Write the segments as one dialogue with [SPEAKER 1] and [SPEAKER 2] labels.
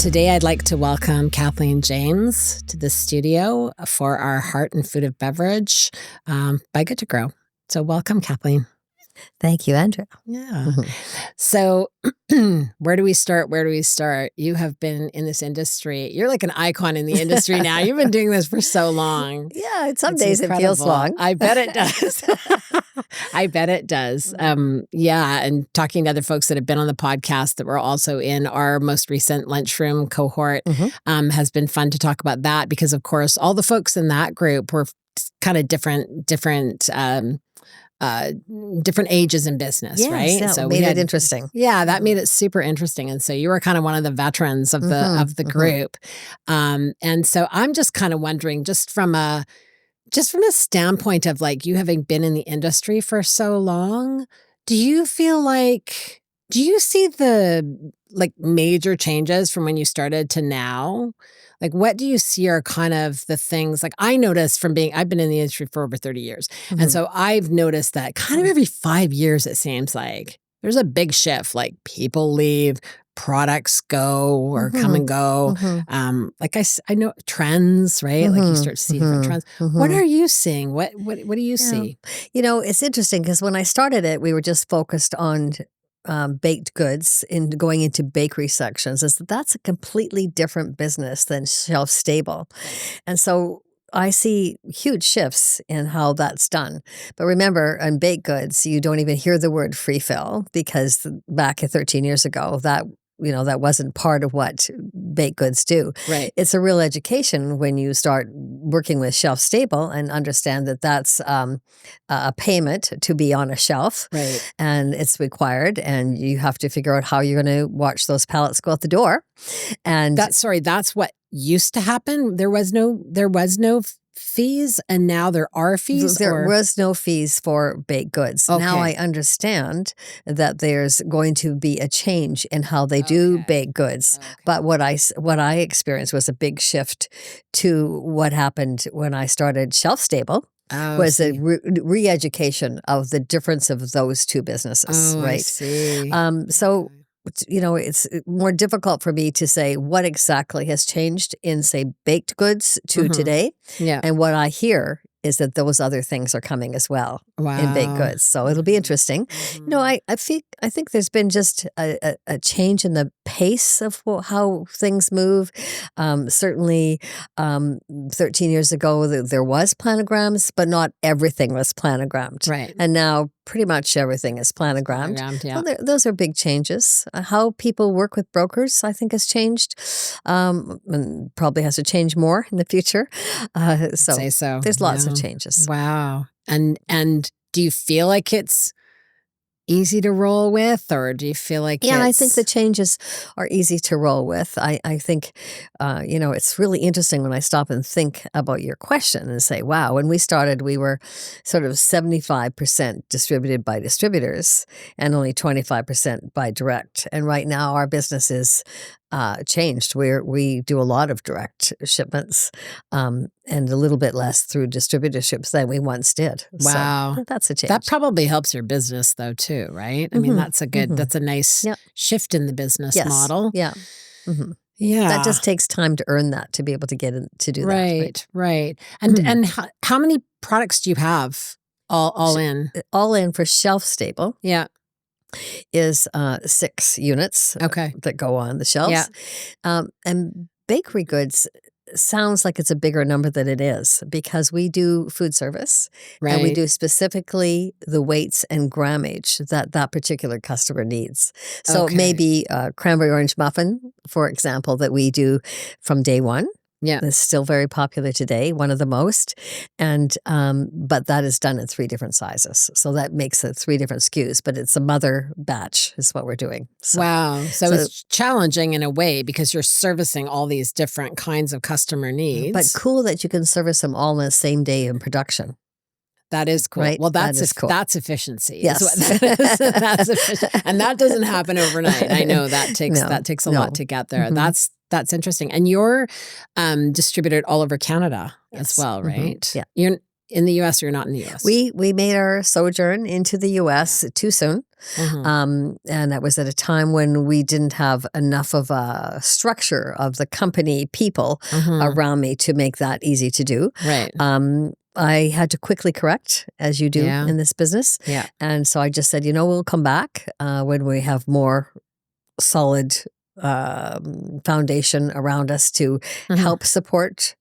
[SPEAKER 1] Today, I'd like to welcome Cathline James to the studio for our Heart and Food Beverage by Good to Grow. So welcome, Cathline.
[SPEAKER 2] Thank you, Andrea.
[SPEAKER 1] Yeah. So where do we start? You have been in this industry. You're like an icon in the industry now. You've been doing this for so long.
[SPEAKER 2] Yeah, some days it feels long.
[SPEAKER 1] I bet it does. I bet it does. Yeah. And talking to other folks that have been on the podcast that were also in our most recent lunchroom cohort has been fun to talk about that because, of course, all the folks in that group were kind of different ages in business, right?
[SPEAKER 2] Yeah, so made it interesting.
[SPEAKER 1] Yeah, that made it super interesting. And so you were kind of one of the veterans of the group. And so I'm just kind of wondering, just from a standpoint of like you having been in the industry for so long, do you see the like major changes from when you started to now? Like, what do you see are kind of the things, like I noticed I've been in the industry for over 30 years. And so I've noticed that kind of every 5 years, it seems like there's a big shift, like people leave, products go or come and go. Like I know trends, right? Like you start to see different trends. What are you seeing? What do you see?
[SPEAKER 2] You know, it's interesting because when I started it, we were just focused on baked goods and going into bakery sections. That's a completely different business than shelf stable. And so I see huge shifts in how that's done. But remember, on baked goods, you don't even hear the word free fill because back 13 years ago, that wasn't part of what baked goods do.
[SPEAKER 1] Right.
[SPEAKER 2] It's a real education when you start working with shelf stable and understand that that's a payment to be on a shelf.
[SPEAKER 1] Right.
[SPEAKER 2] And it's required, and you have to figure out how you're going to watch those pallets go out the door. And
[SPEAKER 1] that's what used to happen. There was no fees, and now there are fees?
[SPEAKER 2] There was no fees for baked goods.
[SPEAKER 1] Okay.
[SPEAKER 2] Now I understand that there's going to be a change in how they do baked goods. Okay. But what I experienced was a big shift to what happened when I started shelf stable. Was a re-education of the difference of those two businesses, right? I
[SPEAKER 1] see.
[SPEAKER 2] So it's more difficult for me to say what exactly has changed in, say, baked goods to today.
[SPEAKER 1] Yeah.
[SPEAKER 2] And what I hear is that those other things are coming as well in baked goods. So it'll be interesting. I think there's been just a change in the pace of how things move. Certainly 13 years ago, there was planograms, but not everything was planogrammed.
[SPEAKER 1] Right.
[SPEAKER 2] And now pretty much everything is planogrammed.
[SPEAKER 1] Yeah.
[SPEAKER 2] Well, those are big changes. How people work with brokers, I think, has changed, and probably has to change more in the future.
[SPEAKER 1] So
[SPEAKER 2] there's lots of changes.
[SPEAKER 1] Wow. And do you feel like it's easy to roll with, or do you feel like
[SPEAKER 2] I think the changes are easy to roll with. I think, it's really interesting when I stop and think about your question and say, wow, when we started, we were sort of 75% distributed by distributors and only 25% by direct. And right now our business is changed. We do a lot of direct shipments and a little bit less through distributorships than we once did.
[SPEAKER 1] Wow.
[SPEAKER 2] So that's a change.
[SPEAKER 1] That probably helps your business though too, right? I mean, that's a nice shift in the business model.
[SPEAKER 2] Yeah.
[SPEAKER 1] Yeah.
[SPEAKER 2] That just takes time to earn that, to be able to get in, to do that.
[SPEAKER 1] Right. And how many products do you have all in?
[SPEAKER 2] All in for shelf stable.
[SPEAKER 1] Yeah.
[SPEAKER 2] Is 6 units that go on the shelves. Yeah. And bakery goods sounds like it's a bigger number than it is because we do food service and we do specifically the weights and grammage that particular customer needs. So it may be a cranberry orange muffin, for example, that we do from day one. Yeah, it's still very popular today, one of the most, and but that is done in 3 different sizes, so that makes it 3 different SKUs. But it's a mother batch, is what we're doing.
[SPEAKER 1] Wow, so it's challenging in a way because you're servicing all these different kinds of customer needs.
[SPEAKER 2] But cool that you can service them all in the same day in production.
[SPEAKER 1] That is cool.
[SPEAKER 2] Right?
[SPEAKER 1] Well, that's
[SPEAKER 2] cool.
[SPEAKER 1] That's efficiency.
[SPEAKER 2] Yes,
[SPEAKER 1] that's efficient, and that doesn't happen overnight. I know that takes a lot to get there. Mm-hmm. That's interesting. And you're distributed all over Canada as well, right?
[SPEAKER 2] Mm-hmm. Yeah.
[SPEAKER 1] in the U.S. or you're not in the U.S.?
[SPEAKER 2] We made our sojourn into the U.S. too soon. And that was at a time when we didn't have enough of a structure of the company people around me to make that easy to do.
[SPEAKER 1] Right.
[SPEAKER 2] I had to quickly correct, as you do in this business.
[SPEAKER 1] Yeah.
[SPEAKER 2] And so I just said, we'll come back when we have more solid foundation around us to help support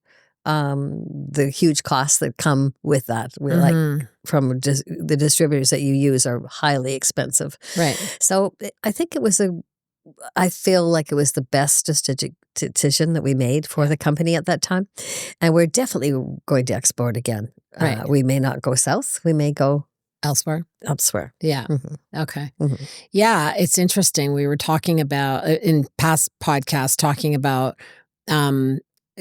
[SPEAKER 2] the huge costs that come with that. We're like from the distributors that you use are highly expensive.
[SPEAKER 1] Right.
[SPEAKER 2] So I think I feel like it was the best strategic decision that we made for the company at that time. And we're definitely going to export again.
[SPEAKER 1] Right.
[SPEAKER 2] We may not go south. We may go
[SPEAKER 1] elsewhere.
[SPEAKER 2] Yeah.
[SPEAKER 1] Okay. Yeah. It's interesting. We were talking about in past podcasts, talking about,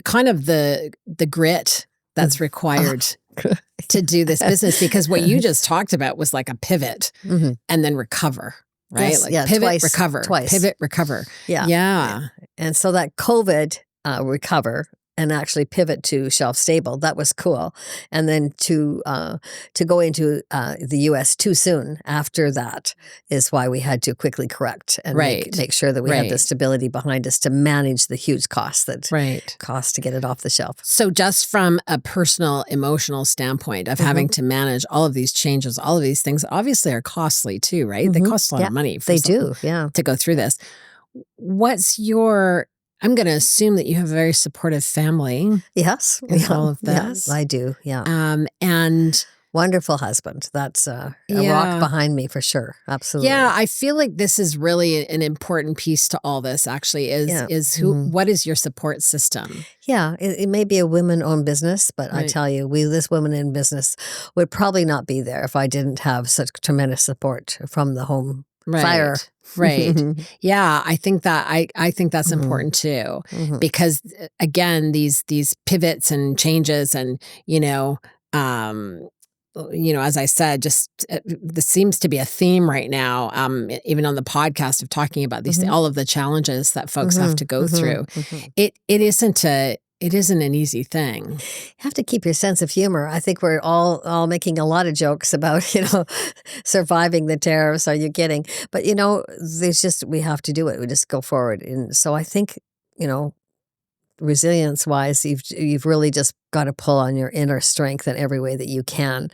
[SPEAKER 1] kind of the grit that's required to do this business, because what you just talked about was like a pivot and then recover, right?
[SPEAKER 2] Yes,
[SPEAKER 1] like pivot, recover,
[SPEAKER 2] twice.
[SPEAKER 1] Pivot, recover. Yeah.
[SPEAKER 2] And so that COVID recover and actually pivot to shelf stable, that was cool. And then to go into the U.S. too soon after that is why we had to quickly correct and make sure that we had the stability behind us to manage the huge costs that cost to get it off the shelf.
[SPEAKER 1] So just from a personal, emotional standpoint of having to manage all of these changes, all of these things obviously are costly too, right? They cost a lot of money to go through this. What's your... I'm going to assume that you have a very supportive family.
[SPEAKER 2] Yes.
[SPEAKER 1] With all of this.
[SPEAKER 2] Yeah, I do. Yeah.
[SPEAKER 1] And
[SPEAKER 2] wonderful husband. That's a rock behind me for sure. Absolutely.
[SPEAKER 1] Yeah. I feel like this is really an important piece to all this actually is what is your support system?
[SPEAKER 2] Yeah. It may be a women-owned business, but I tell you, this women in business would probably not be there if I didn't have such tremendous support from the home fire.
[SPEAKER 1] Right. Yeah, I think that I think that's important too, because again, these pivots and changes, and as I said, just this seems to be a theme right now. Even on the podcast of talking about these all of the challenges that folks have to go through. It isn't an easy thing.
[SPEAKER 2] You have to keep your sense of humor. I think we're all making a lot of jokes about, surviving the tariffs. Are you kidding? But, we have to do it. We just go forward. And so I think, resilience-wise, you've really just got to pull on your inner strength in every way that you can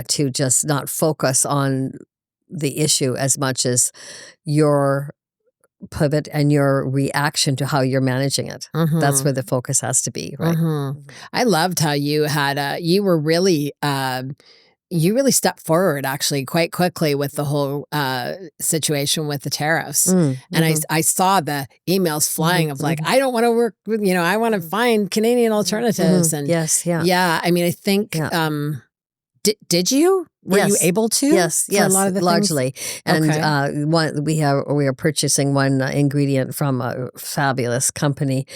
[SPEAKER 2] to just not focus on the issue as much as your pivot and your reaction to how you're managing it. That's where the focus has to be, right?
[SPEAKER 1] I loved how you had you were really you really stepped forward actually quite quickly with the whole situation with the tariffs. And I saw the emails flying of like, I don't want to work with, I want to find Canadian alternatives. And yeah, I mean, I think did you? Were you able to?
[SPEAKER 2] Yes,
[SPEAKER 1] a lot of the
[SPEAKER 2] largely.
[SPEAKER 1] Things?
[SPEAKER 2] And we are purchasing one ingredient from a fabulous company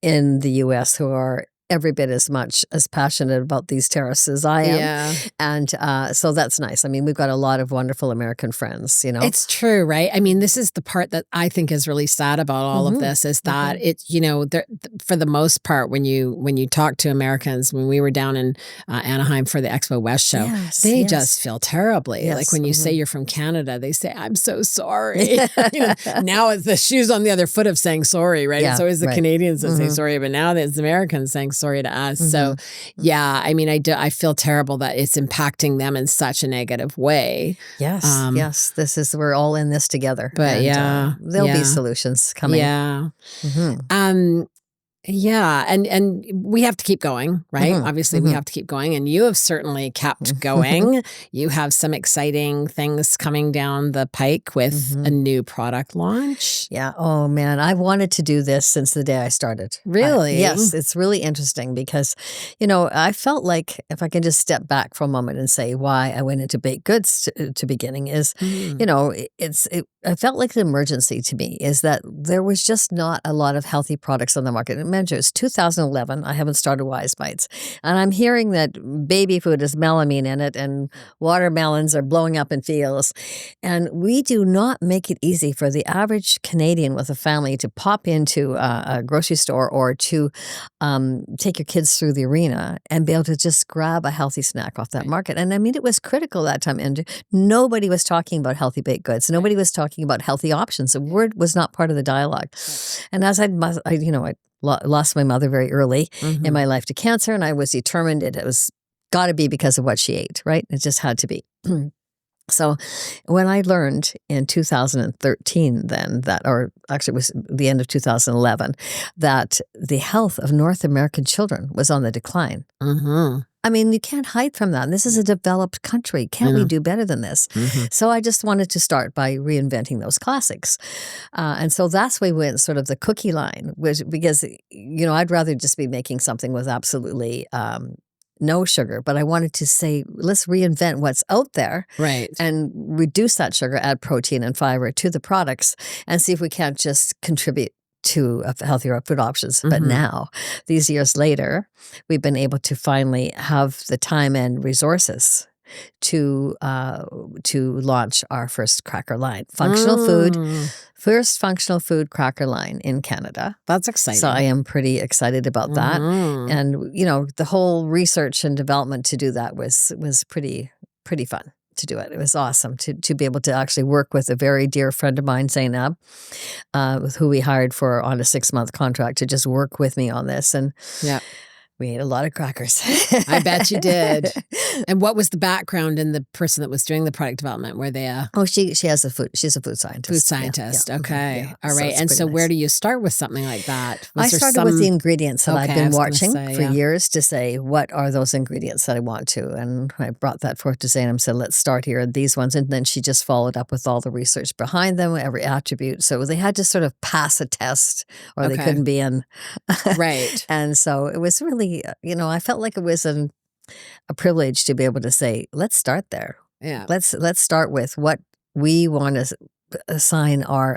[SPEAKER 2] in the U.S. who are every bit as much as passionate about these tariffs as I am.
[SPEAKER 1] Yeah.
[SPEAKER 2] And so that's nice. I mean, we've got a lot of wonderful American friends,
[SPEAKER 1] It's true, right? I mean, this is the part that I think is really sad about all of this is that for the most part, when you talk to Americans, when we were down in Anaheim for the Expo West show, they just feel terribly. Like when you say you're from Canada, they say, I'm so sorry. Now it's the shoes on the other foot of saying sorry, right? It's always the Canadians that say sorry, but now it's Americans saying sorry to us. So yeah, I mean, I feel terrible that it's impacting them in such a negative way.
[SPEAKER 2] Yes. We're all in this together.
[SPEAKER 1] But
[SPEAKER 2] there'll be solutions coming.
[SPEAKER 1] Yeah. Yeah, and we have to keep going, right? Obviously, we have to keep going, and you have certainly kept going. You have some exciting things coming down the pike with a new product launch.
[SPEAKER 2] Yeah. Oh, man. I wanted to do this since the day I started.
[SPEAKER 1] Really?
[SPEAKER 2] Yes. It's really interesting because, I felt like if I can just step back for a moment and say why I went into baked goods to beginning is, I felt like an emergency to me is that there was just not a lot of healthy products on the market. mentioned, it's 2011. I haven't started Wise Bites. And I'm hearing that baby food has melamine in it and watermelons are blowing up in fields. And we do not make it easy for the average Canadian with a family to pop into a grocery store or to take your kids through the arena and be able to just grab a healthy snack off that market. And I mean, it was critical that time. And nobody was talking about healthy baked goods. Nobody was talking about healthy options. The word was not part of the dialogue. And as I lost my mother very early in my life to cancer, and I was determined it was got to be because of what she ate, right? It just had to be. So when I learned in 2013 then that, or actually it was the end of 2011, that the health of North American children was on the decline. I mean, you can't hide from that. And this is a developed country. Can't we do better than this? So I just wanted to start by reinventing those classics. And so that's why we went sort of the cookie line, because, I'd rather just be making something with absolutely no sugar, but I wanted to say, let's reinvent what's out there,
[SPEAKER 1] right,
[SPEAKER 2] and reduce that sugar, add protein and fiber to the products, and see if we can't just contribute to healthier food options. But now, these years later, we've been able to finally have the time and resources to launch our first cracker line, first functional food cracker line in Canada.
[SPEAKER 1] That's exciting.
[SPEAKER 2] So I am pretty excited about that. And the whole research and development to do that was pretty fun to do it. It was awesome to be able to actually work with a very dear friend of mine, Zainab, with who we hired on a 6-month contract to just work with me on this. And we ate a lot of crackers.
[SPEAKER 1] I bet you did. And what was the background in the person that was doing the product development? Were they
[SPEAKER 2] she's a food scientist.
[SPEAKER 1] Food scientist. Yeah. Okay. Yeah. All right.
[SPEAKER 2] And
[SPEAKER 1] so
[SPEAKER 2] nice.
[SPEAKER 1] Where do you start with something like that?
[SPEAKER 2] I started with the ingredients that I've been watching for
[SPEAKER 1] yeah.
[SPEAKER 2] years to say, what are those ingredients that I want to? And I brought that forth to Zainab and said, let's start here at these ones. And then she just followed up with all the research behind them, every attribute. So they had to sort of pass a test or they couldn't be in.
[SPEAKER 1] Right.
[SPEAKER 2] And so it was really, I felt like it was a privilege to be able to say, let's start there.
[SPEAKER 1] Yeah.
[SPEAKER 2] Let's start with what we want to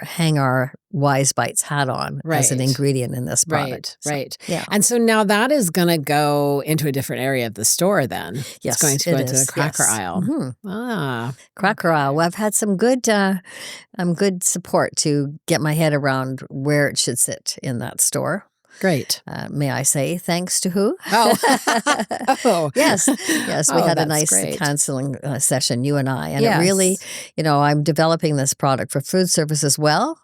[SPEAKER 2] hang our Wise Bites hat on as an ingredient in this product.
[SPEAKER 1] Right.
[SPEAKER 2] Yeah.
[SPEAKER 1] And so now that is going to go into a different area of the store then.
[SPEAKER 2] Yes,
[SPEAKER 1] it's going to go into the cracker aisle.
[SPEAKER 2] Cracker aisle. Well, I've had some good support to get my head around where it should sit in that store.
[SPEAKER 1] Great.
[SPEAKER 2] May I say thanks to who?
[SPEAKER 1] Oh.
[SPEAKER 2] Yes. We had a nice counseling session, you and I. And it really, I'm developing this product for food service as well.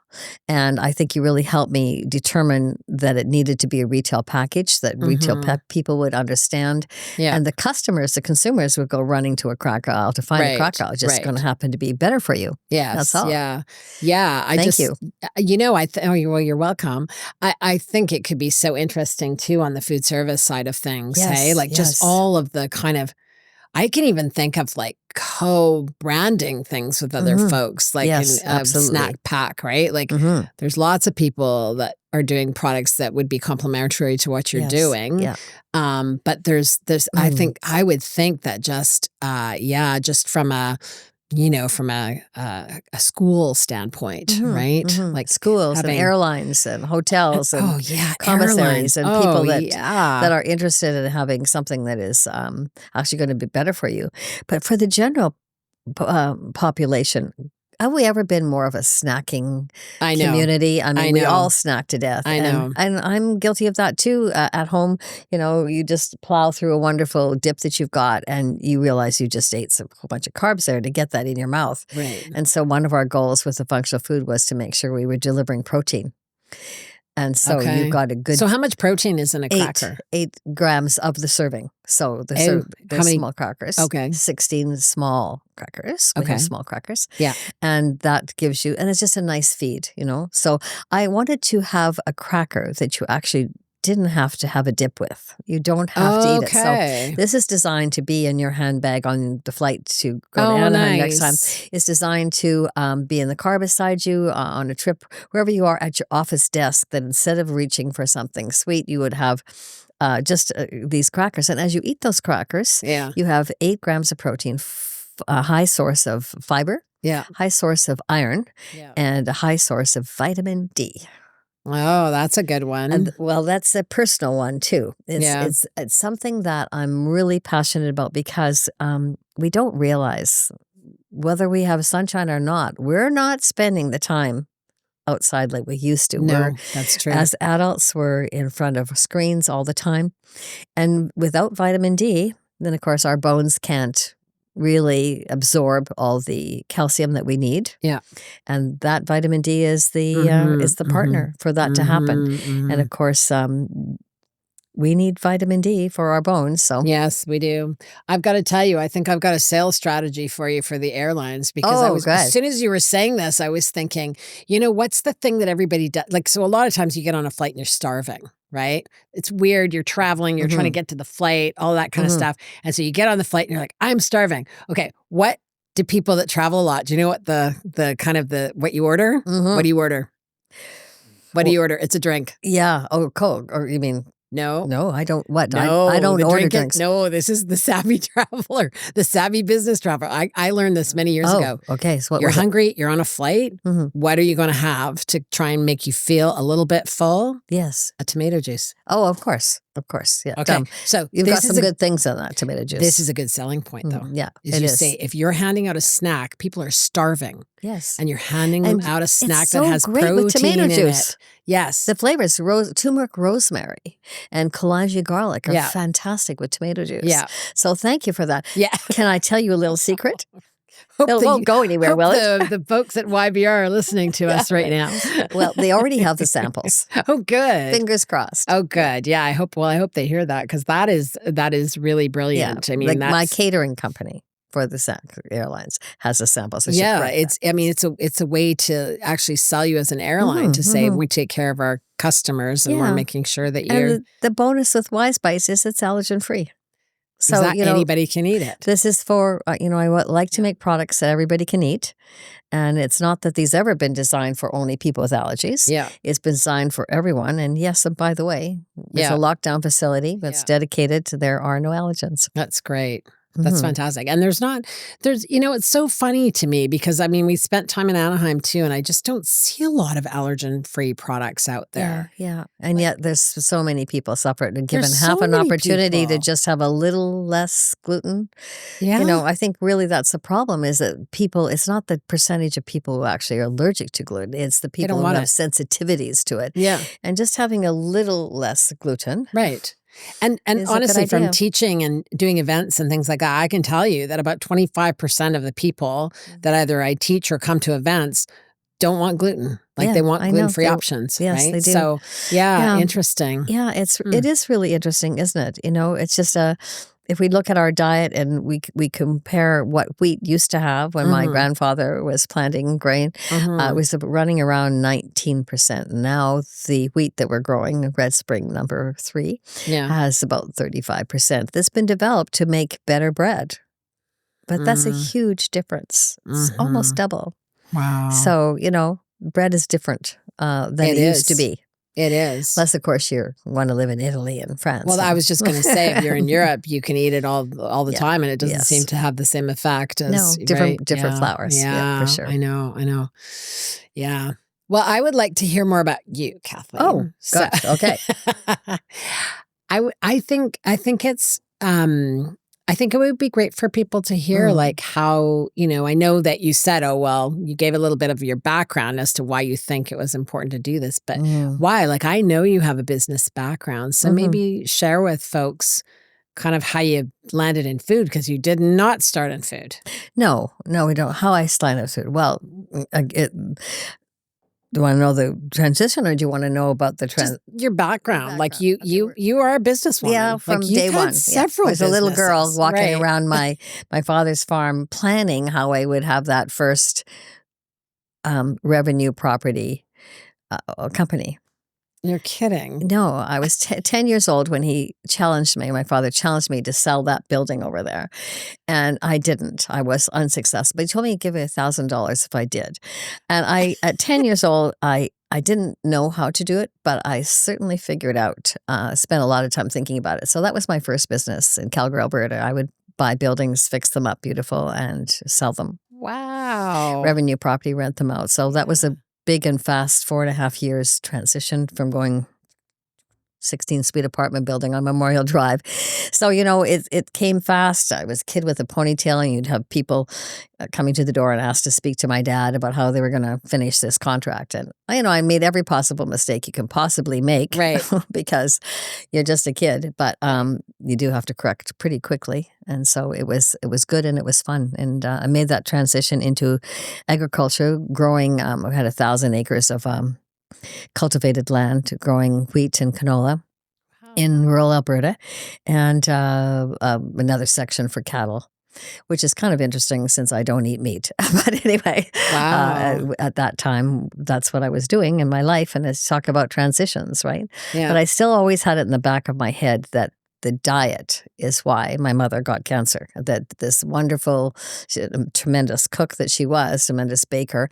[SPEAKER 2] And I think you really helped me determine that it needed to be a retail package that retail people would understand. Yeah. And the consumers would go running to a cracker aisle to find a cracker aisle. It's just going to happen to be better for you.
[SPEAKER 1] Yes.
[SPEAKER 2] That's all.
[SPEAKER 1] Yeah.
[SPEAKER 2] Thank you.
[SPEAKER 1] You're welcome. I think it could be so interesting too on the food service side of things.
[SPEAKER 2] Yes,
[SPEAKER 1] just all of the kind of, I can even think of like co-branding things with other folks, like in a snack pack, right? Like there's lots of people that are doing products that would be complementary to what you're doing.
[SPEAKER 2] Yeah.
[SPEAKER 1] But there's I would think that just from a school standpoint, right? Like
[SPEAKER 2] schools and airlines and hotels and commissaries and people that are interested in having something that is actually going to be better for you. But for the general population, have we ever been more of a snacking community? I mean, we all snack to death.
[SPEAKER 1] I know.
[SPEAKER 2] And I'm guilty of that too. At home, you just plow through a wonderful dip that you've got and you realize you just ate a whole bunch of carbs there to get that in your mouth.
[SPEAKER 1] Right.
[SPEAKER 2] And so one of our goals with the functional food was to make sure we were delivering protein. And so you've got a good...
[SPEAKER 1] So how much protein is in a cracker?
[SPEAKER 2] 8 grams of the serving. So
[SPEAKER 1] how many
[SPEAKER 2] small crackers.
[SPEAKER 1] Okay.
[SPEAKER 2] 16 small crackers. We have small crackers.
[SPEAKER 1] Yeah.
[SPEAKER 2] And that gives you... And it's just a nice feed, So I wanted to have a cracker that you actually didn't have to have a dip with. You don't have to eat it. So this is designed to be in your handbag on the flight to go to Anaheim next time. It's designed to be in the car beside you on a trip, wherever you are at your office desk, that instead of reaching for something sweet, you would have just these crackers. And as you eat those crackers, you have 8 grams of protein, a high source of fiber, high source of iron, and a high source of vitamin D.
[SPEAKER 1] Oh, that's a good one.
[SPEAKER 2] And well, that's a personal one too. It's something that I'm really passionate about because we don't realize whether we have sunshine or not, we're not spending the time outside like we used to.
[SPEAKER 1] No, that's true.
[SPEAKER 2] As adults, we're in front of screens all the time. And without vitamin D, then of course our bones can't really absorb all the calcium that we need.
[SPEAKER 1] Yeah.
[SPEAKER 2] And that vitamin D is the partner for that to happen. And of course, we need vitamin D for our bones. So
[SPEAKER 1] yes, we do. I've got to tell you, I think I've got a sales strategy for you for the airlines because as soon as you were saying this, I was thinking, what's the thing that everybody does? Like, so a lot of times you get on a flight and you're starving, right? It's weird. You're traveling, you're trying to get to the flight, all that kind of stuff. And so you get on the flight and you're like, I'm starving. Okay. What do people that travel a lot, do you know what what you order? What do you order? What do you order? It's a drink.
[SPEAKER 2] Yeah. Oh, Coke. Or you mean... No, I don't. What?
[SPEAKER 1] No,
[SPEAKER 2] I don't order drinks.
[SPEAKER 1] No, this is the savvy traveler, the savvy business traveler. I learned this many years ago.
[SPEAKER 2] Okay, so
[SPEAKER 1] you're hungry, you're on a flight. What are you going to have to try and make you feel a little bit full?
[SPEAKER 2] Yes.
[SPEAKER 1] A tomato juice.
[SPEAKER 2] Oh, of course. Yeah.
[SPEAKER 1] Okay. So
[SPEAKER 2] you've got some good things in that tomato juice.
[SPEAKER 1] This is a good selling point, though.
[SPEAKER 2] Yeah,
[SPEAKER 1] it is. Say, if you're handing out a snack, people are starving.
[SPEAKER 2] Yes.
[SPEAKER 1] And you're handing them out a snack that has
[SPEAKER 2] great
[SPEAKER 1] protein
[SPEAKER 2] with tomato
[SPEAKER 1] in
[SPEAKER 2] juice.
[SPEAKER 1] it. Yes.
[SPEAKER 2] The flavors, turmeric rosemary and calaji garlic are fantastic with tomato juice.
[SPEAKER 1] Yeah.
[SPEAKER 2] So thank you for that.
[SPEAKER 1] Yeah.
[SPEAKER 2] Can I tell you a little secret? It won't go anywhere, will it?
[SPEAKER 1] The folks at YBR are listening to us right now.
[SPEAKER 2] Well, they already have the samples.
[SPEAKER 1] Oh, good.
[SPEAKER 2] Fingers crossed.
[SPEAKER 1] Oh, good. Yeah, I hope they hear that because that is really brilliant.
[SPEAKER 2] Yeah.
[SPEAKER 1] I mean,
[SPEAKER 2] like my catering company for the airlines has a sample. So
[SPEAKER 1] it's a way to actually sell you as an airline to say we take care of our customers and we're making sure that you're.
[SPEAKER 2] And the bonus with Wise Bites is it's allergen-free. So
[SPEAKER 1] anybody can eat it.
[SPEAKER 2] This is for I like to make products that everybody can eat, and it's not that these ever been designed for only people with allergies.
[SPEAKER 1] Yeah,
[SPEAKER 2] it's been designed for everyone. And yes, and by the way, it's a lockdown facility that's dedicated to there are no allergens.
[SPEAKER 1] That's great. That's fantastic. And there's it's so funny to me because, I mean, we spent time in Anaheim too, and I just don't see a lot of allergen-free products out there.
[SPEAKER 2] Yeah. And yet there's so many people suffering and given half an opportunity to just have a little less gluten.
[SPEAKER 1] Yeah.
[SPEAKER 2] I think really that's the problem is that it's not the percentage of people who actually are allergic to gluten. It's the people who have sensitivities to it.
[SPEAKER 1] Yeah.
[SPEAKER 2] And just having a little less gluten.
[SPEAKER 1] Right. And honestly, from teaching and doing events and things like that, I can tell you that about 25% of the people that either I teach or come to events don't want gluten. Like they want gluten-free options.
[SPEAKER 2] Yes,
[SPEAKER 1] right?
[SPEAKER 2] they do.
[SPEAKER 1] So, interesting.
[SPEAKER 2] Yeah, it is really interesting, isn't it? It's just if we look at our diet and we compare what wheat used to have when my grandfather was planting grain, it was running around 19%. Now the wheat that we're growing, Red Spring number 3, has about 35%. That's been developed to make better bread. But that's a huge difference. It's almost double.
[SPEAKER 1] Wow.
[SPEAKER 2] So, bread is different than it used to be.
[SPEAKER 1] It is.
[SPEAKER 2] Unless, of course, you want to live in Italy and France.
[SPEAKER 1] Well, I was just going to say, if you're in Europe, you can eat it all the time, and it doesn't seem to have the same effect as
[SPEAKER 2] different flours. Yeah, for sure.
[SPEAKER 1] I know. Yeah. Well, I would like to hear more about you, Kathleen.
[SPEAKER 2] Oh, gosh. Okay.
[SPEAKER 1] I think it's. I think it would be great for people to hear like how, I know that you said, you gave a little bit of your background as to why you think it was important to do this, but why? Like, I know you have a business background, so maybe share with folks kind of how you landed in food, because you did not start in food.
[SPEAKER 2] No, we don't. How I started in food? Well, do you want to know the transition, or do you want to know about the
[SPEAKER 1] your background? Like you are a businesswoman.
[SPEAKER 2] Yeah, from
[SPEAKER 1] like
[SPEAKER 2] day one.
[SPEAKER 1] Several.
[SPEAKER 2] I was a little girl walking around my father's farm, planning how I would have that first revenue property company.
[SPEAKER 1] You're kidding.
[SPEAKER 2] No, I was 10 years old when my father challenged me to sell that building over there. And I didn't. I was unsuccessful. But he told me he'd give me $1,000 if I did. And at 10 years old, I didn't know how to do it, but I certainly figured out, spent a lot of time thinking about it. So that was my first business in Calgary, Alberta. I would buy buildings, fix them up beautiful, and sell them.
[SPEAKER 1] Wow.
[SPEAKER 2] Revenue property, rent them out. So that was a big and fast 4.5 years transition from going 16-suite apartment building on Memorial Drive. So, it came fast. I was a kid with a ponytail, and you'd have people coming to the door and ask to speak to my dad about how they were going to finish this contract. And, I made every possible mistake you can possibly make,
[SPEAKER 1] right?
[SPEAKER 2] Because you're just a kid, but you do have to correct pretty quickly. And so it was good, and it was fun. And I made that transition into agriculture, growing. I had 1,000 acres of cultivated land, growing wheat and canola in rural Alberta, and another section for cattle, which is kind of interesting since I don't eat meat. But anyway, at that time, that's what I was doing in my life. And let's talk about transitions, right?
[SPEAKER 1] Yeah.
[SPEAKER 2] But I still always had it in the back of my head that the diet is why my mother got cancer. That this wonderful, tremendous cook that she was, tremendous baker,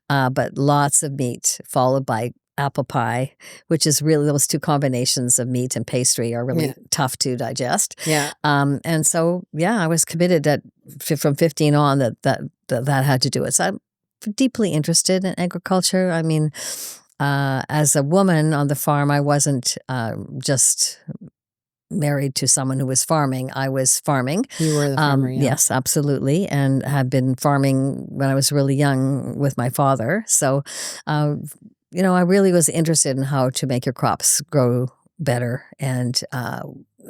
[SPEAKER 2] but lots of meat followed by apple pie, which is really, those two combinations of meat and pastry are really tough to digest.
[SPEAKER 1] Yeah.
[SPEAKER 2] And so, I was committed that from 15 on that had to do it. So I'm deeply interested in agriculture. I mean, as a woman on the farm, I wasn't just married to someone who was farming. I was farming.
[SPEAKER 1] You were the farmer,
[SPEAKER 2] Yes, absolutely. And had been farming when I was really young with my father. So, I really was interested in how to make your crops grow better, and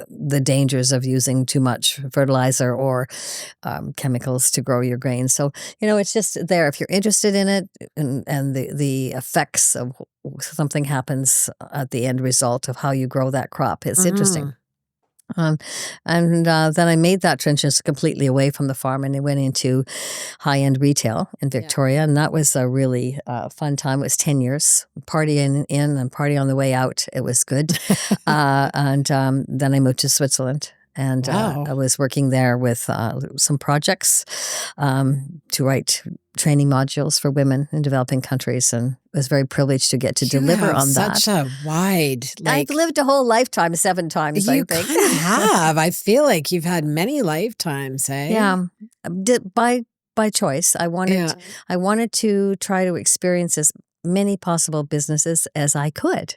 [SPEAKER 2] the dangers of using too much fertilizer or chemicals to grow your grain. So, it's just there. If you're interested in it, and the effects of something happens at the end result of how you grow that crop, it's interesting. And then I made that transition completely away from the farm, and I went into high-end retail in Victoria, and that was a really fun time. It was 10 years, partying in and party on the way out. It was good. And then I moved to Switzerland. And I was working there with some projects to write training modules for women in developing countries, and was very privileged to get to deliver on that.
[SPEAKER 1] Such a wide,
[SPEAKER 2] I've lived a whole lifetime 7 times, I think.
[SPEAKER 1] You kind of have. I feel like you've had many lifetimes, eh?
[SPEAKER 2] Yeah. By choice. I wanted to try to experience as many possible businesses as I could.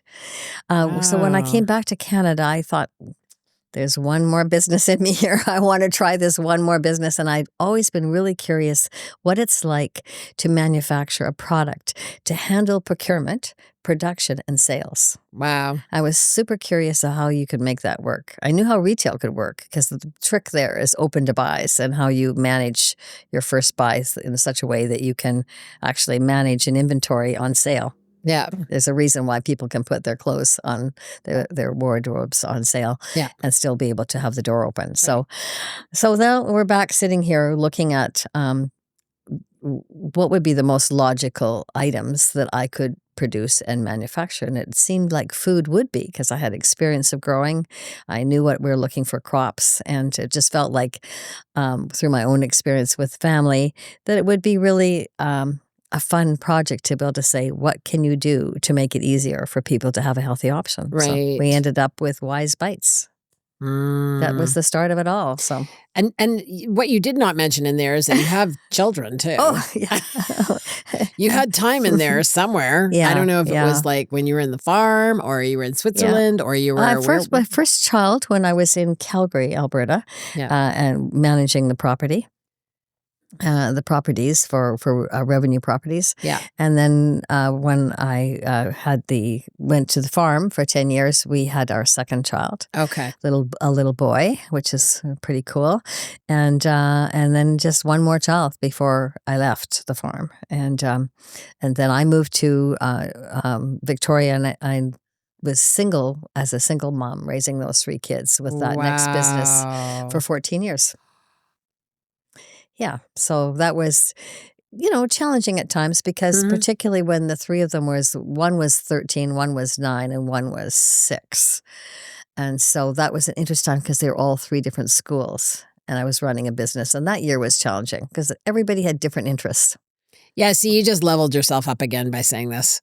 [SPEAKER 2] So when I came back to Canada, I thought, there's one more business in me here. I want to try this one more business. And I've always been really curious what it's like to manufacture a product, to handle procurement, production, and sales.
[SPEAKER 1] Wow.
[SPEAKER 2] I was super curious of how you could make that work. I knew how retail could work, because the trick there is open to buys, and how you manage your first buys in such a way that you can actually manage an inventory on sale.
[SPEAKER 1] Yeah.
[SPEAKER 2] There's a reason why people can put their clothes on their wardrobes on sale and still be able to have the door open. Right. So now we're back sitting here looking at what would be the most logical items that I could produce and manufacture. And it seemed like food would be, because I had experience of growing. I knew what we were looking for crops. And it just felt like through my own experience with family that it would be really a fun project to be able to say, what can you do to make it easier for people to have a healthy option?
[SPEAKER 1] Right.
[SPEAKER 2] So we ended up with Wise Bites. That was the start of it all. So,
[SPEAKER 1] and what you did not mention in there is that you have children too.
[SPEAKER 2] Oh, yeah.
[SPEAKER 1] You had time in there somewhere.
[SPEAKER 2] Yeah,
[SPEAKER 1] I don't know if it was like when you were in the farm, or you were in Switzerland, or you were
[SPEAKER 2] my first child when I was in Calgary, Alberta, and managing the properties for revenue properties.
[SPEAKER 1] Yeah.
[SPEAKER 2] And then when I went to the farm for 10 years, we had our second child.
[SPEAKER 1] Okay.
[SPEAKER 2] A little boy, which is pretty cool. And then just one more child before I left the farm. And then I moved to Victoria, and I was single as a single mom, raising those 3 kids with that next business for 14 years. Yeah. So that was, challenging at times, because particularly when the 3 of them one was 13, one was 9, and one was 6. And so that was an interesting time, because they were all 3 different schools, and I was running a business. And that year was challenging because everybody had different interests.
[SPEAKER 1] Yeah, see, you just leveled yourself up again by saying this.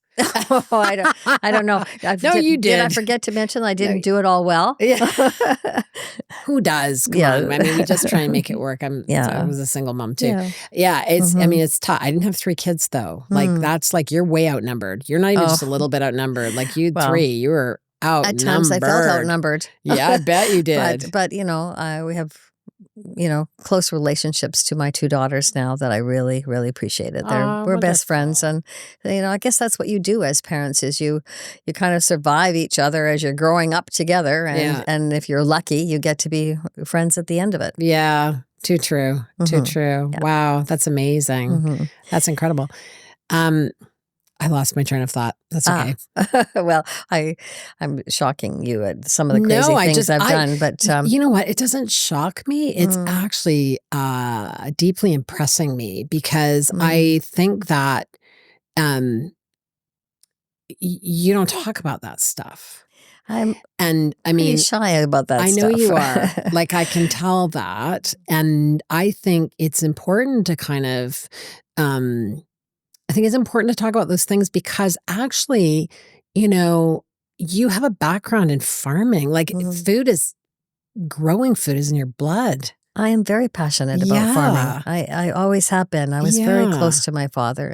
[SPEAKER 2] Oh, I don't know.
[SPEAKER 1] No, you did.
[SPEAKER 2] Did I forget to mention I didn't do it all well?
[SPEAKER 1] Yeah. Who does? Come on. I mean, we just try and make it work. I was a single mom too. Yeah. It's, I mean, it's tough. I didn't have 3 kids though. Like that's like, you're way outnumbered. You're not even just a little bit outnumbered. Like you 3, you were outnumbered.
[SPEAKER 2] At times I felt outnumbered.
[SPEAKER 1] Yeah, I bet you did.
[SPEAKER 2] But we have, close relationships to my 2 daughters now that I really, really appreciated. We're best friends. And, I guess that's what you do as parents is you kind of survive each other as you're growing up together. And if you're lucky, you get to be friends at the end of it.
[SPEAKER 1] Yeah. Too true. Too true. Yeah. Wow. That's amazing. That's incredible. I lost my train of thought. That's okay.
[SPEAKER 2] Well, I'm shocking you at some of the crazy things I've done, but
[SPEAKER 1] you know what? It doesn't shock me. It's actually deeply impressing me because I think that you don't talk about that stuff.
[SPEAKER 2] I mean, shy about that stuff.
[SPEAKER 1] I know you are. Like, I can tell that. And I think it's important to kind of I think it's important to talk about those things because actually, you have a background in farming. Like growing food is in your blood.
[SPEAKER 2] I am very passionate about farming. I always have been. I was very close to my father.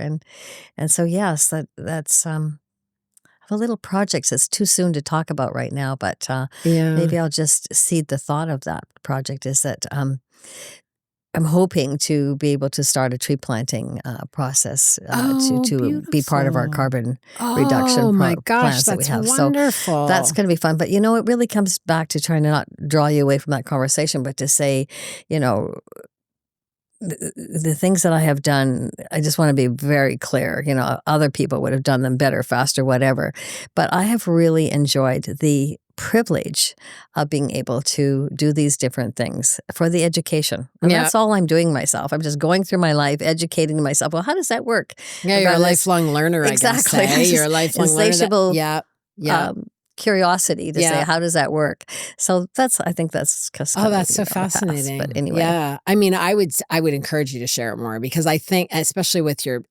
[SPEAKER 2] And so, yes, that's I have a little project that's too soon to talk about right now, but maybe I'll just seed the thought of that project is that I'm hoping to be able to start a tree planting process to be part of our carbon reduction plans that we have.
[SPEAKER 1] Wonderful.
[SPEAKER 2] So that's going to be fun. But, it really comes back to trying to not draw you away from that conversation, but to say, the things that I have done, I just want to be very clear. Other people would have done them better, faster, whatever. But I have really enjoyed the privilege of being able to do these different things for the education. And that's all I'm doing myself. I'm just going through my life, educating myself. Well, how does that work?
[SPEAKER 1] Yeah, you're a lifelong learner,
[SPEAKER 2] exactly.
[SPEAKER 1] I guess. You're a lifelong
[SPEAKER 2] insatiable,
[SPEAKER 1] learner.
[SPEAKER 2] Curiosity to say, how does that work? So I think that's
[SPEAKER 1] that's so fascinating.
[SPEAKER 2] But anyway.
[SPEAKER 1] Yeah. I mean, I would encourage you to share it more because I think, especially with your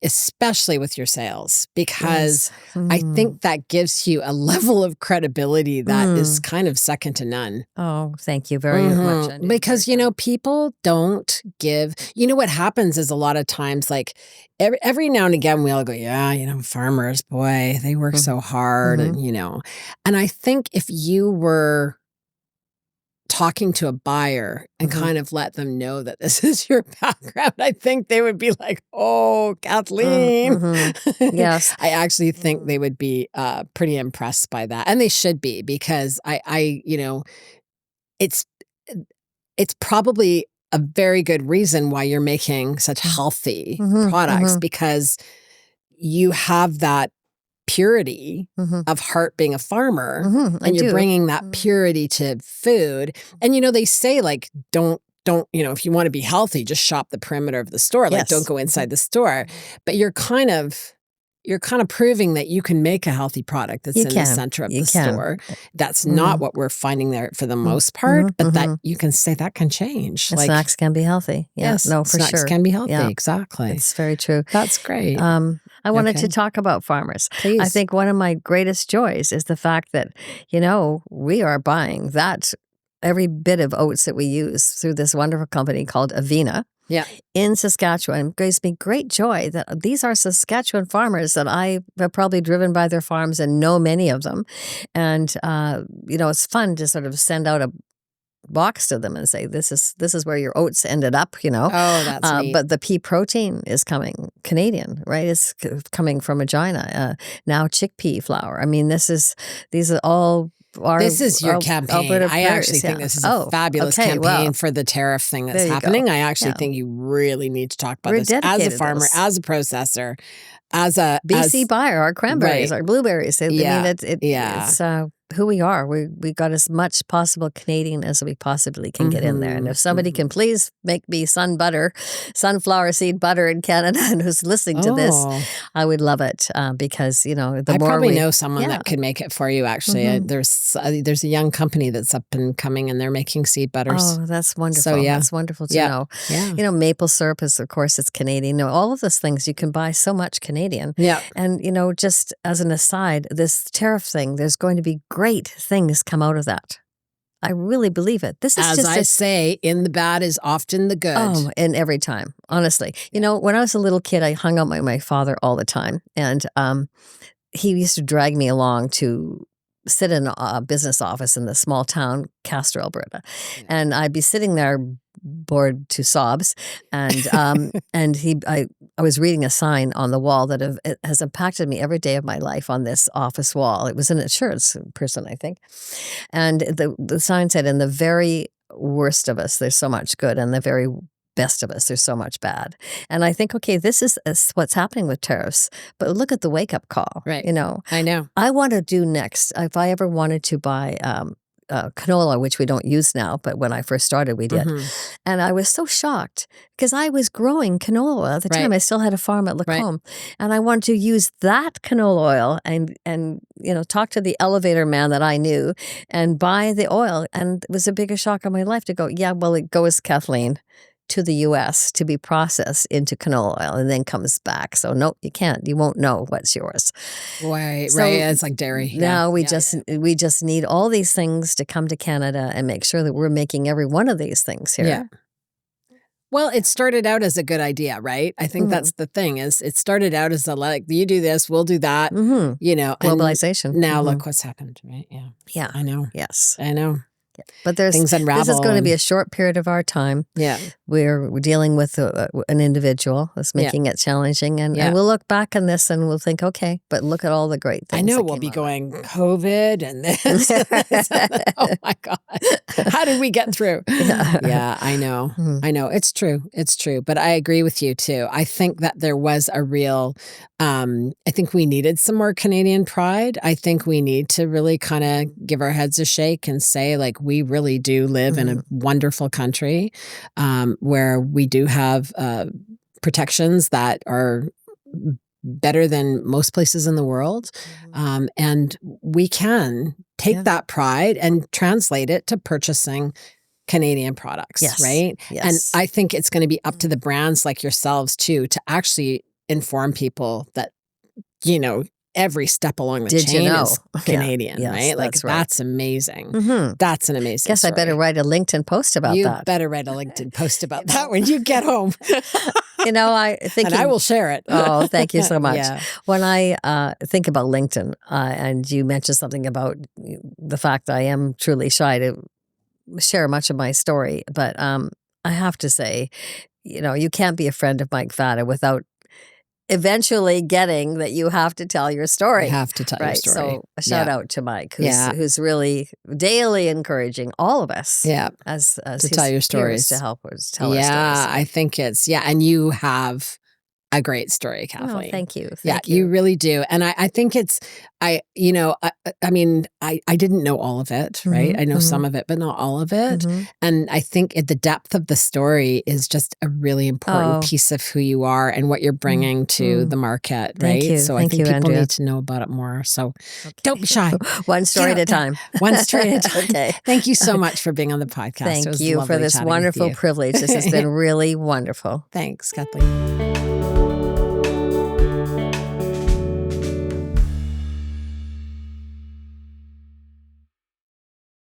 [SPEAKER 1] sales, because I think that gives you a level of credibility that is kind of second to none.
[SPEAKER 2] Oh, thank you very much.
[SPEAKER 1] Because, people don't give, what happens is a lot of times, like every now and again, we all go, farmers, boy, they work so hard and I think if you were talking to a buyer and kind of let them know that this is your background, I think they would be like, oh, Kathleen.
[SPEAKER 2] Yes.
[SPEAKER 1] I actually think they would be pretty impressed by that. And they should be because it's probably a very good reason why you're making such healthy products because you have that purity of heart being a farmer and you're bringing that purity to food. And, they say like, don't, if you want to be healthy, just shop the perimeter of the store. Like don't go inside the store, but you're kind of proving that you can make a healthy product that's in the center of the store. That's not what we're finding there for the most part, but that you can say that can change.
[SPEAKER 2] Like, snacks can be healthy.
[SPEAKER 1] Yes, for sure. Snacks can be healthy. Yeah. Exactly.
[SPEAKER 2] It's very true.
[SPEAKER 1] That's great.
[SPEAKER 2] I wanted to talk about farmers.
[SPEAKER 1] Please.
[SPEAKER 2] I think one of my greatest joys is the fact that, we are buying every bit of oats that we use through this wonderful company called Avena.
[SPEAKER 1] Yeah.
[SPEAKER 2] In Saskatchewan. It gives me great joy that these are Saskatchewan farmers that I have probably driven by their farms and know many of them. And, it's fun to sort of send out a box to them and say, this is where your oats ended up,
[SPEAKER 1] Oh, that's neat.
[SPEAKER 2] But the pea protein is coming Canadian, right? It's coming from Regina. Now chickpea flour. I mean, these are all
[SPEAKER 1] this is your campaign. I actually think this is a fabulous campaign for the tariff thing that's happening. I actually think you really need to talk about this as a farmer, as a processor, as a
[SPEAKER 2] BC buyer, our cranberries, our blueberries. I mean, it's who we are. We got as much possible Canadian as we possibly can get in there. And if somebody can please make me sunflower seed butter in Canada and who's listening to this, I would love it because, the more
[SPEAKER 1] I probably know someone that could make it for you, actually. There's a young company that's up and coming, and they're making seed butters.
[SPEAKER 2] Oh, that's wonderful.
[SPEAKER 1] So, yeah.
[SPEAKER 2] That's wonderful to know.
[SPEAKER 1] Yeah.
[SPEAKER 2] Maple syrup is, of course, it's Canadian. All of those things, you can buy so much Canadian.
[SPEAKER 1] Yeah.
[SPEAKER 2] And, just as an aside, this tariff thing, there's going to be great things come out of that. I really believe it. This is
[SPEAKER 1] as
[SPEAKER 2] just
[SPEAKER 1] I say, in the bad is often the good.
[SPEAKER 2] Oh, and every time, honestly. When I was a little kid, I hung out with my father all the time. And he used to drag me along to sit in a business office in the small town, Castor, Alberta. Yeah. And I'd be sitting there bored to sobs. And I was reading a sign on the wall that it has impacted me every day of my life on this office wall. It was an insurance person, I think. And the sign said, in the very worst of us, there's so much good, and the very best of us, there's so much bad. And I think, okay, this is what's happening with tariffs, but look at the wake-up call.
[SPEAKER 1] Right. I know.
[SPEAKER 2] I want to do next, if I ever wanted to buy canola, which we don't use now, but when I first started, we did. And I was so shocked because I was growing canola oil at the time. I still had a farm at Lacombe. And I wanted to use that canola oil and talk to the elevator man that I knew and buy the oil. And it was the biggest shock of my life to go, yeah, well, it goes, Kathleen, to the U.S. to be processed into canola oil and then comes back. So no, you can't. You won't know what's yours.
[SPEAKER 1] Right. It's like dairy.
[SPEAKER 2] Now we just need all these things to come to Canada and make sure that we're making every one of these things here.
[SPEAKER 1] Yeah. Well, it started out as a good idea, right? I think that's the thing is it started out as you do this, we'll do that,
[SPEAKER 2] globalization.
[SPEAKER 1] Now look what's happened, right? Yeah.
[SPEAKER 2] Yeah.
[SPEAKER 1] I know.
[SPEAKER 2] Yes.
[SPEAKER 1] I know.
[SPEAKER 2] But
[SPEAKER 1] things unravel.
[SPEAKER 2] This is going to be a short period of our time.
[SPEAKER 1] Yeah.
[SPEAKER 2] We're dealing with an individual that's making it challenging. And we'll look back on this and we'll think, okay, but look at all the great things.
[SPEAKER 1] I know we'll be going COVID and this. Oh my God. How did we get through? Yeah, I know. I know. It's true. It's true. But I agree with you too. I think that there was a real, I think we needed some more Canadian pride. I think we need to really kind of give our heads a shake and say, like, we really do live in a wonderful country where we do have protections that are better than most places in the world. And we can take that pride and translate it to purchasing Canadian products, right?
[SPEAKER 2] Yes.
[SPEAKER 1] And I think it's going to be up to the brands like yourselves too to actually inform people that, every step along the chain is Canadian, right? Like that's amazing. That's an amazing
[SPEAKER 2] Guess
[SPEAKER 1] story.
[SPEAKER 2] I better write a LinkedIn post about that.
[SPEAKER 1] You better write a LinkedIn post about that when you get home.
[SPEAKER 2] And I will share it. Oh, thank you so much. When I think about LinkedIn, and you mentioned something about the fact that I am truly shy to share much of my story, but I have to say, you can't be a friend of Mike Fata without eventually getting that you have to tell your story.
[SPEAKER 1] You have to tell your story.
[SPEAKER 2] So a shout out to Mike, who's really daily encouraging all of us as
[SPEAKER 1] to tell your stories.
[SPEAKER 2] To help us tell our stories.
[SPEAKER 1] Yeah, I think and you have a great story, Kathleen.
[SPEAKER 2] Oh, thank you.
[SPEAKER 1] You really do. And I think I didn't know all of it, right? I know some of it, but not all of it. And I think the depth of the story is just a really important piece of who you are and what you're bringing to the market, right?
[SPEAKER 2] Thank you.
[SPEAKER 1] So I think people need to know about it more. So don't be shy.
[SPEAKER 2] One story at a time.
[SPEAKER 1] One story at a time.
[SPEAKER 2] Okay.
[SPEAKER 1] Thank you so much for being on the podcast.
[SPEAKER 2] Thank you for this wonderful privilege. This has been really wonderful.
[SPEAKER 1] Thanks, Kathleen.